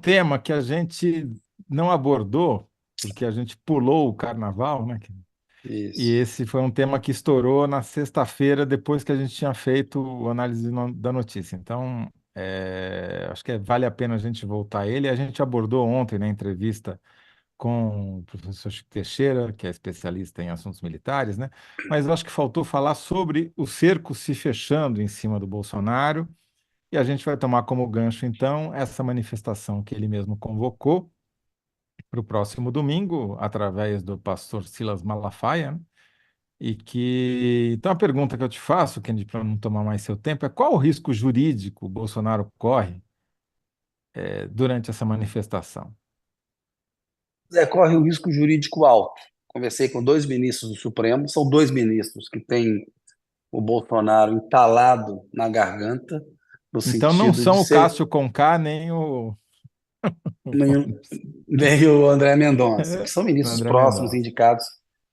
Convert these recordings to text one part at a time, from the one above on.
tema que a gente não abordou, porque a gente pulou o carnaval, né? E Isso. esse foi um tema que estourou na sexta-feira, depois que a gente tinha feito a análise da notícia. Então, acho que vale a pena a gente voltar a ele. A gente abordou ontem na entrevista com o professor Chico Teixeira, que é especialista em assuntos militares, né? Mas eu acho que faltou falar sobre o cerco se fechando em cima do Bolsonaro. E a gente vai tomar como gancho, então, essa manifestação que ele mesmo convocou para o próximo domingo, através do pastor Silas Malafaia, né? E que. Então, a pergunta que eu te faço, Kendi, para não tomar mais seu tempo, é qual o risco jurídico o Bolsonaro corre, durante essa manifestação? Zé, corre um risco jurídico alto. Conversei com dois ministros do Supremo, são dois ministros que têm o Bolsonaro entalado na garganta, no Então, não sentido de são o ser Cássio Conká nem o, nem, nem o André Mendonça, que são o ministros André próximos Mendonça. indicados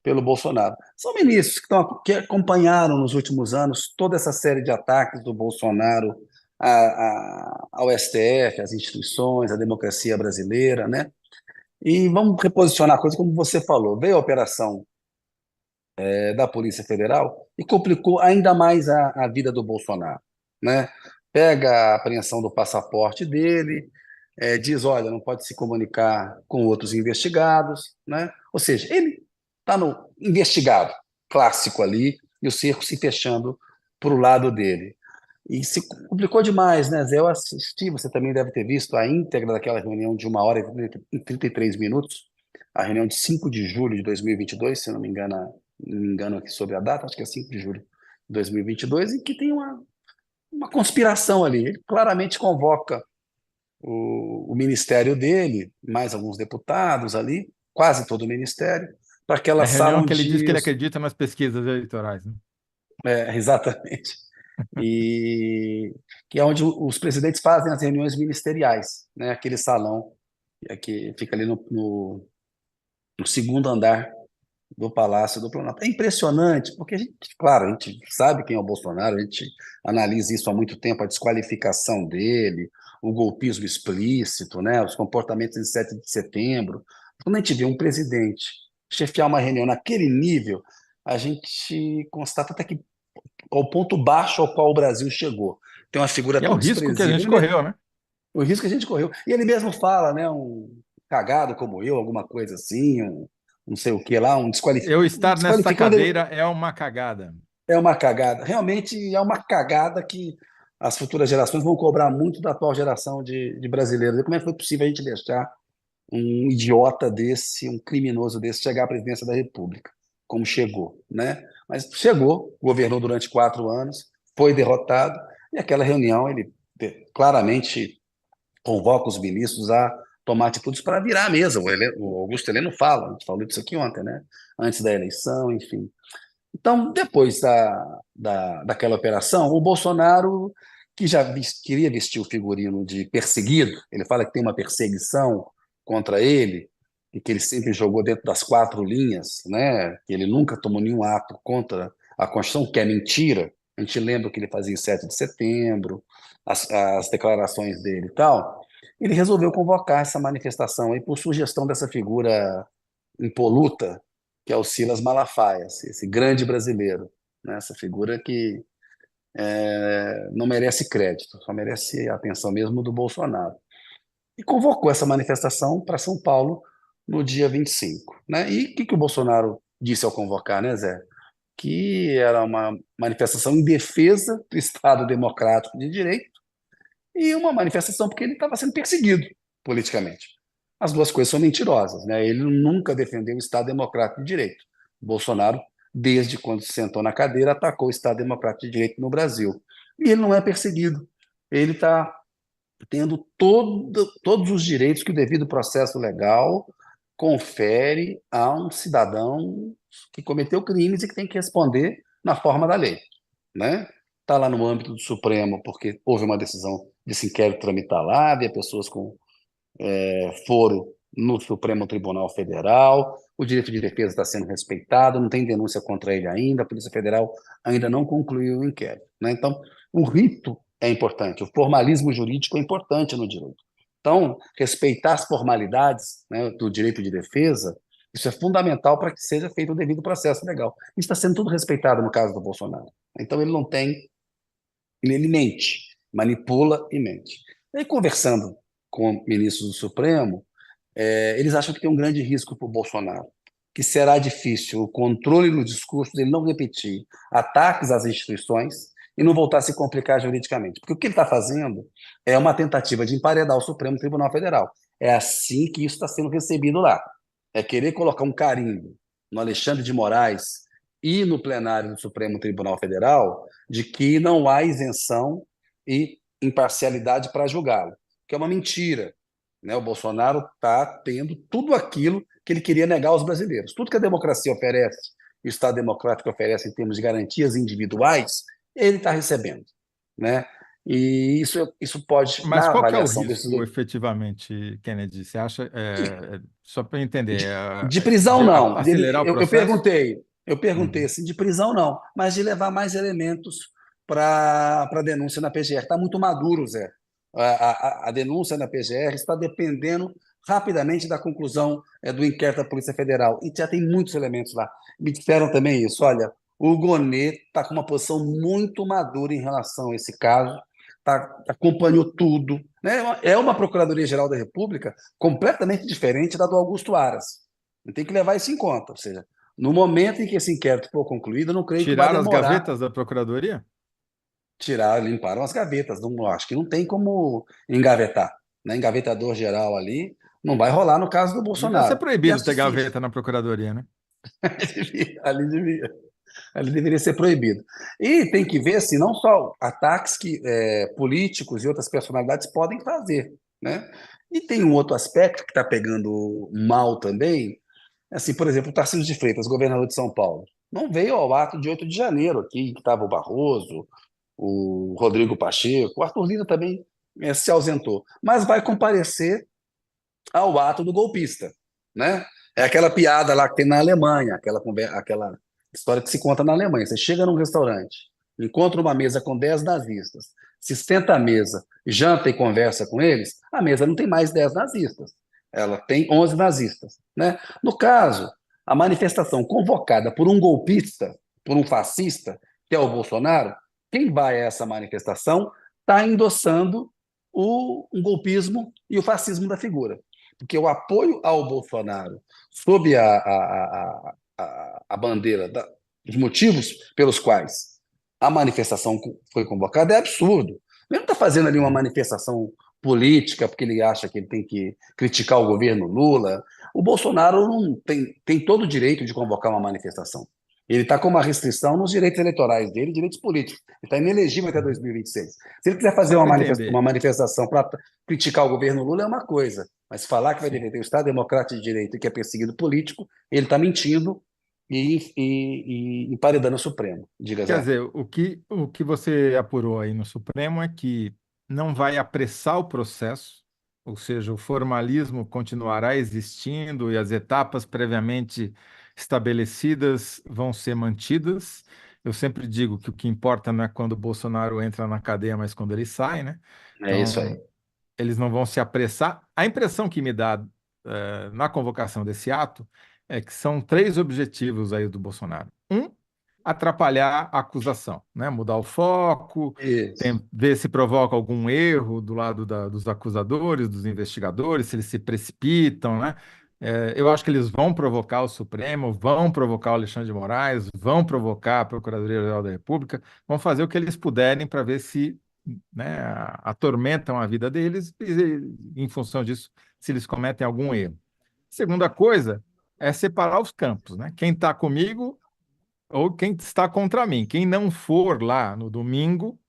pelo Bolsonaro. São ministros que acompanharam nos últimos anos toda essa série de ataques do Bolsonaro ao STF, às instituições, à democracia brasileira, né? E vamos reposicionar a coisa como você falou. Veio a operação da Polícia Federal e complicou ainda mais a vida do Bolsonaro, né? Pega a apreensão do passaporte dele, diz, olha, não pode se comunicar com outros investigados, né? Ou seja, ele está no investigado clássico ali e o cerco se fechando para o lado dele. E se complicou demais, né, Zé? Eu assisti, você também deve ter visto a íntegra daquela reunião de 1 hora e 33 minutos, a reunião de 5 de julho de 2022, se não me engano aqui sobre a data, acho que é 5 de julho de 2022, e que tem uma conspiração ali. Ele claramente convoca o ministério dele, mais alguns deputados ali, quase todo o ministério, para aquela É a sala reunião que ele diz que onde ele acredita nas pesquisas eleitorais, né? exatamente, e que é onde os presidentes fazem as reuniões ministeriais, né? Aquele salão que fica ali no segundo andar do Palácio do Planalto. É impressionante, porque a gente, claro, a gente sabe quem é o Bolsonaro, a gente analisa isso há muito tempo, a desqualificação dele, o golpismo explícito, né, os comportamentos em 7 de setembro. Quando a gente vê um presidente chefiar uma reunião naquele nível, a gente constata até que ao ponto baixo ao qual o Brasil chegou. Tem uma figura Que é o tão risco que a desprezível. gente correu, né? O risco que a gente correu. E ele mesmo fala, né? Um cagado como eu, alguma coisa assim, não sei o que lá, Eu estar nessa desqualificando ele. cadeira é uma cagada. É uma cagada. Realmente é uma cagada que as futuras gerações vão cobrar muito da atual geração de brasileiros. E como é que foi possível a gente deixar um idiota desse, um criminoso desse, chegar à presidência da República? Como chegou, né? Mas chegou, governou durante 4 anos, foi derrotado, e aquela reunião ele claramente convoca os ministros a tomar atitudes para virar a mesa. O Augusto Heleno fala, a gente falou disso aqui ontem, né? Antes da eleição, enfim. Então, depois daquela operação, o Bolsonaro, que já queria vestir o figurino de perseguido, ele fala que tem uma perseguição contra ele, e que ele sempre jogou dentro das quatro linhas, né? Que ele nunca tomou nenhum ato contra a Constituição, que é mentira. A gente lembra o que ele fazia em 7 de setembro, as declarações dele e tal. Ele resolveu convocar essa manifestação aí por sugestão dessa figura impoluta, que é o Silas Malafaia, esse grande brasileiro, né? Essa figura que não merece crédito, só merece a atenção mesmo do Bolsonaro. E convocou essa manifestação para São Paulo no dia 25, né? E o que o Bolsonaro disse ao convocar, né, Zé? Que era uma manifestação em defesa do Estado Democrático de Direito e uma manifestação porque ele estava sendo perseguido politicamente. As duas coisas são mentirosas, né? Ele nunca defendeu o Estado Democrático de Direito. Bolsonaro, desde quando se sentou na cadeira, atacou o Estado Democrático de Direito no Brasil. E ele não é perseguido. Ele está tendo todos os direitos que o devido processo legal confere a um cidadão que cometeu crimes e que tem que responder na forma da lei, né? Está lá no âmbito do Supremo porque houve uma decisão desse inquérito tramitar lá, havia pessoas com foro no Supremo Tribunal Federal, o direito de defesa está sendo respeitado, não tem denúncia contra ele ainda, a Polícia Federal ainda não concluiu o inquérito, né? Então, o rito é importante, o formalismo jurídico é importante no direito. Então, respeitar as formalidades, né, do direito de defesa, isso é fundamental para que seja feito o devido processo legal. Isso está sendo tudo respeitado no caso do Bolsonaro. Então, ele não tem, ele mente, manipula e mente. E aí, conversando com ministros do Supremo, eles acham que tem um grande risco para o Bolsonaro, que será difícil o controle no discurso dele não repetir ataques às instituições e não voltar a se complicar juridicamente. Porque o que ele está fazendo é uma tentativa de emparedar o Supremo Tribunal Federal. É assim que isso está sendo recebido lá. É querer colocar um carimbo no Alexandre de Moraes e no plenário do Supremo Tribunal Federal de que não há isenção e imparcialidade para julgá-lo, que é uma mentira, né? O Bolsonaro está tendo tudo aquilo que ele queria negar aos brasileiros. Tudo que a democracia oferece, e o Estado Democrático oferece em termos de garantias individuais, ele está recebendo, né? E isso pode, Mas na qual que é o avaliação desses. risco, efetivamente, Kennedy? Você acha, só para eu entender, De prisão, não. acelerar o Eu processo? perguntei, eu perguntei Uhum. assim, de prisão, não, mas de levar mais elementos para a denúncia na PGR. Está muito maduro, Zé. A denúncia na PGR está dependendo rapidamente da conclusão do inquérito da Polícia Federal. E já tem muitos elementos lá. Me disseram também isso. Olha, o Gonê está com uma posição muito madura em relação a esse caso, acompanhou tudo. Né? É uma Procuradoria-Geral da República completamente diferente da do Augusto Aras. Tem que levar isso em conta. Ou seja, no momento em que esse inquérito for concluído, eu não creio que vai Tiraram as demorar gavetas da Procuradoria? tirar, limparam as gavetas. Não, acho que não tem como engavetar. Né? Engavetador geral ali não vai rolar no caso do Devia ser Bolsonaro. E proibido acho ter sim, gaveta na Procuradoria, né? ali devia, ali deveria ser proibido. E tem que ver se não só ataques que políticos e outras personalidades podem fazer. Né? E tem um outro aspecto que está pegando mal também. Assim, por exemplo, o Tarcísio de Freitas, governador de São Paulo, não veio ao ato de 8 de janeiro aqui, que estava o Barroso, o Rodrigo Pacheco, o Arthur Lira também se ausentou, mas vai comparecer ao ato do golpista, né? É aquela piada lá que tem na Alemanha, aquela história que se conta na Alemanha. Você chega num restaurante, encontra uma mesa com 10 nazistas, se senta à mesa, janta e conversa com eles, a mesa não tem mais 10 nazistas, ela tem 11 nazistas, né? No caso, a manifestação convocada por um golpista, por um fascista, que é o Bolsonaro, quem vai a essa manifestação está endossando um golpismo e o fascismo da figura. Porque o apoio ao Bolsonaro, sob a bandeira dos motivos pelos quais a manifestação foi convocada, é absurdo. Ele não está fazendo ali uma manifestação política porque ele acha que ele tem que criticar o governo Lula. O Bolsonaro não tem todo o direito de convocar uma manifestação. Ele está com uma restrição nos direitos eleitorais dele, direitos políticos. Ele está inelegível até 2026. Se ele quiser fazer Só para uma entender. manifestação para criticar o governo Lula é uma coisa, mas falar que vai Sim. defender o Estado Democrático de Direito e que é perseguido político, ele está mentindo e emparedando o Supremo. Diga, Quer Zé. dizer, o que você apurou aí no Supremo é que não vai apressar o processo, ou seja, o formalismo continuará existindo e as etapas previamente estabelecidas vão ser mantidas. Eu sempre digo que o que importa não é quando o Bolsonaro entra na cadeia, mas quando ele sai, né? É isso Então, aí. eles não vão se apressar. A impressão que me dá, na convocação desse ato é que são três objetivos aí do Bolsonaro. Um, atrapalhar a acusação, né? Mudar o foco, Isso. ver se provoca algum erro do lado dos acusadores, dos investigadores, se eles se precipitam, né? Eu acho que eles vão provocar o Supremo, vão provocar o Alexandre de Moraes, vão provocar a Procuradoria-Geral da República, vão fazer o que eles puderem para ver se, né, atormentam a vida deles e, em função disso, se eles cometem algum erro. Segunda coisa é separar os campos, né? Quem está comigo ou quem está contra mim. Quem não for lá no domingo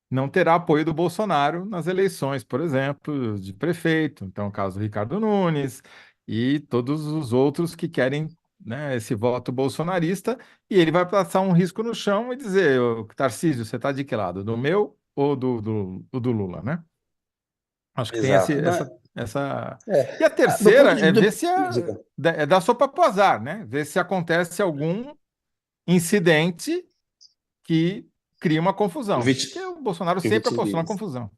não terá apoio do Bolsonaro nas eleições, por exemplo, de prefeito. Então, o caso do Ricardo Nunes e todos os outros que querem, né, esse voto bolsonarista, e ele vai passar um risco no chão e dizer: Tarcísio, você está de que lado? Do meu ou do Lula, né? Acho que tem Exato. essa. E a Do terceira ponto de. é ver se Diga. é dar sopa pro azar, né? Ver se acontece algum incidente que cria uma O confusão. vit, Porque o Bolsonaro que o sempre apostou na vitilize. confusão.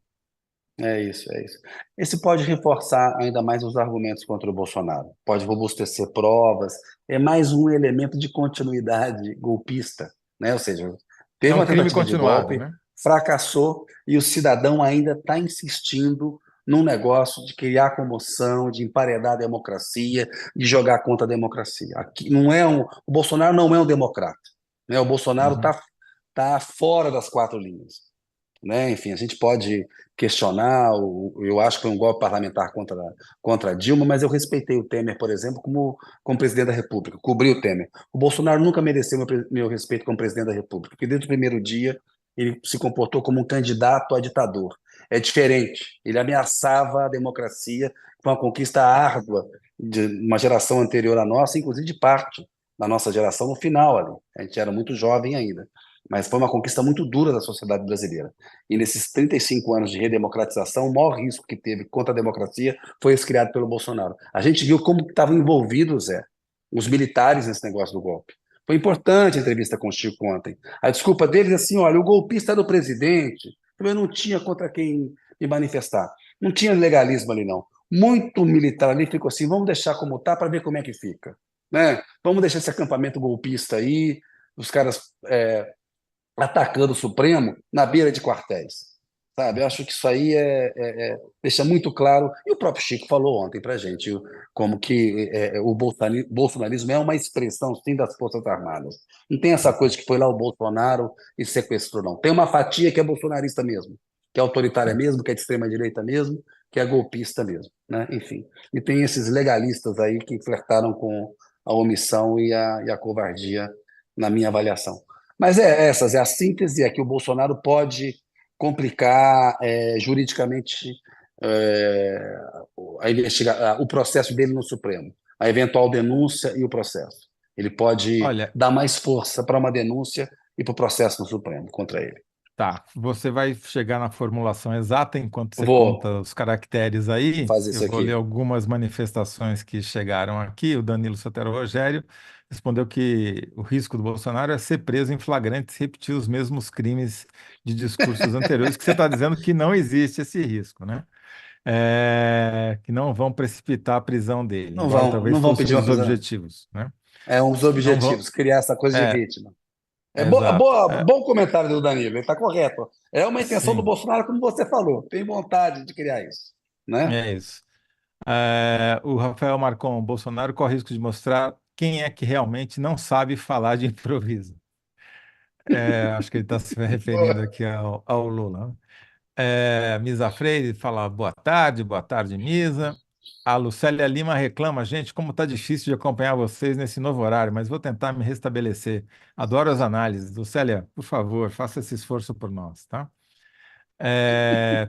É isso, é isso. Esse pode reforçar ainda mais os argumentos contra o Bolsonaro, pode robustecer provas, é mais um elemento de continuidade golpista, né? Ou seja, É teve um uma crime tentativa de continuado, golpe, né? fracassou e o cidadão ainda está insistindo num negócio de criar comoção, de emparedar a democracia, de jogar contra a democracia. Aqui não é o Bolsonaro não é um democrata, né? O Bolsonaro Uhum. tá fora das quatro linhas, né? Enfim, a gente pode questionar, eu acho que foi um golpe parlamentar contra Dilma, mas eu respeitei o Temer, por exemplo, como presidente da República, cobri o Temer. O Bolsonaro nunca mereceu meu respeito como presidente da República, porque desde o primeiro dia ele se comportou como um candidato a ditador. É diferente, ele ameaçava a democracia com uma conquista árdua de uma geração anterior à nossa, inclusive de parte da nossa geração no final ali. A gente era muito jovem ainda, mas foi uma conquista muito dura da sociedade brasileira. E nesses 35 anos de redemocratização, o maior risco que teve contra a democracia foi esse criado pelo Bolsonaro. A gente viu como estavam envolvidos, Zé, os militares nesse negócio do golpe. Foi importante a entrevista com o Chico ontem. A desculpa deles é assim: olha, o golpista era o presidente, eu não tinha contra quem me manifestar. Não tinha legalismo ali, não. Muito militar ali ficou assim: vamos deixar como está para ver como é que fica. Né? Vamos deixar esse acampamento golpista aí, os caras atacando o Supremo na beira de quartéis. Sabe? Eu acho que isso aí deixa muito claro, e o próprio Chico falou ontem para a gente, como que o bolsonarismo é uma expressão, sim, das Forças Armadas. Não tem essa coisa que foi lá o Bolsonaro e sequestrou, não. Tem uma fatia que é bolsonarista mesmo, que é autoritária mesmo, que é de extrema-direita mesmo, que é golpista mesmo. Né? Enfim. E tem esses legalistas aí que flertaram com a omissão e a covardia, na minha avaliação. Mas essas, é a síntese é que o Bolsonaro pode complicar juridicamente é, o processo dele no Supremo, a eventual denúncia e o processo. Ele pode Olha, dar mais força para uma denúncia e para o processo no Supremo contra ele. tá. Você vai chegar na formulação exata enquanto você Vou conta os caracteres aí. fazer Eu isso vou ler aqui. algumas manifestações que chegaram aqui. O Danilo Sotero Rogério respondeu que o risco do Bolsonaro é ser preso em flagrante se repetir os mesmos crimes de discursos anteriores, que você está dizendo que não existe esse risco, né? Que não vão precipitar a prisão dele, embora Não talvez vão fosse um pedir uma dos prisão. objetivos, né? É um dos Não vão. objetivos, criar essa coisa de É, vítima. exato. Bom comentário do Danilo, ele está correto. É uma intenção do Sim, Bolsonaro, como você falou, tem vontade de criar isso. Né? é isso. O Rafael Marcon, Bolsonaro corre o risco de mostrar quem é que realmente não sabe falar de improviso. Acho que ele está se referindo aqui ao Lula, né? Misa Freire fala boa tarde, Misa. A Lucélia Lima reclama, gente, como está difícil de acompanhar vocês nesse novo horário, mas vou tentar me restabelecer. Adoro as análises. Lucélia, por favor, faça esse esforço por nós, tá?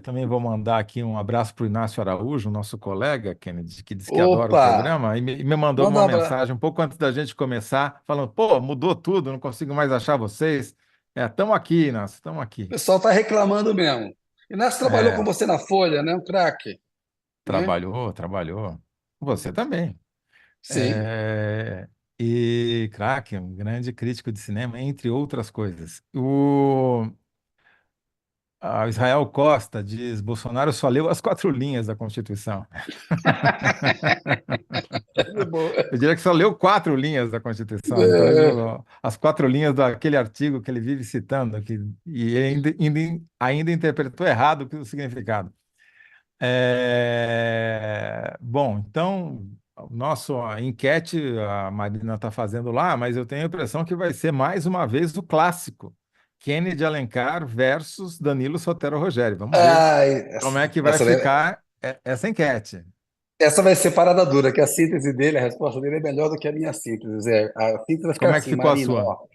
Também vou mandar aqui um abraço para o Inácio Araújo, nosso colega, Kennedy, que disse que adora o Opa! programa e me mandou Manda um uma abraço. mensagem um pouco antes da gente começar, falando: pô, mudou tudo, não consigo mais achar vocês. Estamos aqui, Inácio, estamos O aqui. pessoal está reclamando mesmo. Inácio trabalhou com É, você na Folha, né? Um craque. Né? trabalhou. Você também. Sim. É, e craque, um grande crítico de cinema, entre outras coisas. O Israel Costa diz: Bolsonaro só leu as quatro linhas da Constituição. De boa. Eu diria que só leu quatro linhas da Constituição. Ele talvez as quatro linhas daquele artigo que ele vive citando, e ainda interpretou errado o significado. Bom, então, a enquete a Marina está fazendo lá, mas eu tenho a impressão que vai ser mais uma vez o clássico. Kennedy Alencar versus Danilo Sotero Rogério. Vamos ver Ai, como é que vai essa, ficar essa enquete. essa vai ser parada dura, que a síntese dele, a resposta dele é melhor do que a minha síntese. Zé. A síntese vai ficar Como é que assim, ficou a Marina, sua? ó.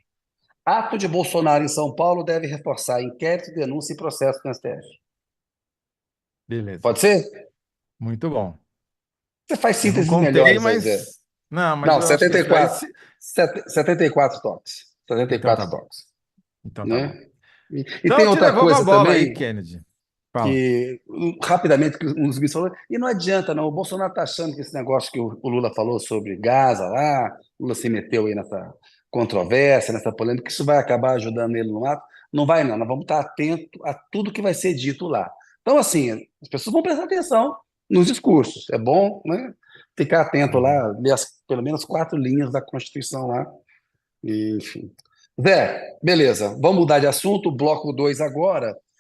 Ato de Bolsonaro em São Paulo deve reforçar inquérito, denúncia e processo no STF. Beleza. Pode ser? Muito bom. Você faz Eu não sínteses contei, melhores aí, Zé. mas. Não, mas Não, eu acho que isso aí. 74 toques. setenta e Então tá quatro bom. toques. Então tá bom. Né? E Então tem eu te outra devolvo a coisa bola aí, também, Kennedy. Fala. que rapidamente que um dos ministros falou, e não adianta, não. O Bolsonaro está achando que esse negócio que o Lula falou sobre Gaza lá, Lula se meteu aí nessa controvérsia, nessa polêmica, que isso vai acabar ajudando ele no ato. Não vai, não. Nós vamos estar atentos a tudo que vai ser dito lá. Então, assim, as pessoas vão prestar atenção nos discursos. É bom, né, ficar atento lá, Uhum. ler pelo menos 4 linhas da Constituição lá. E, enfim. Zé, beleza. Vamos mudar de assunto, bloco 2 agora.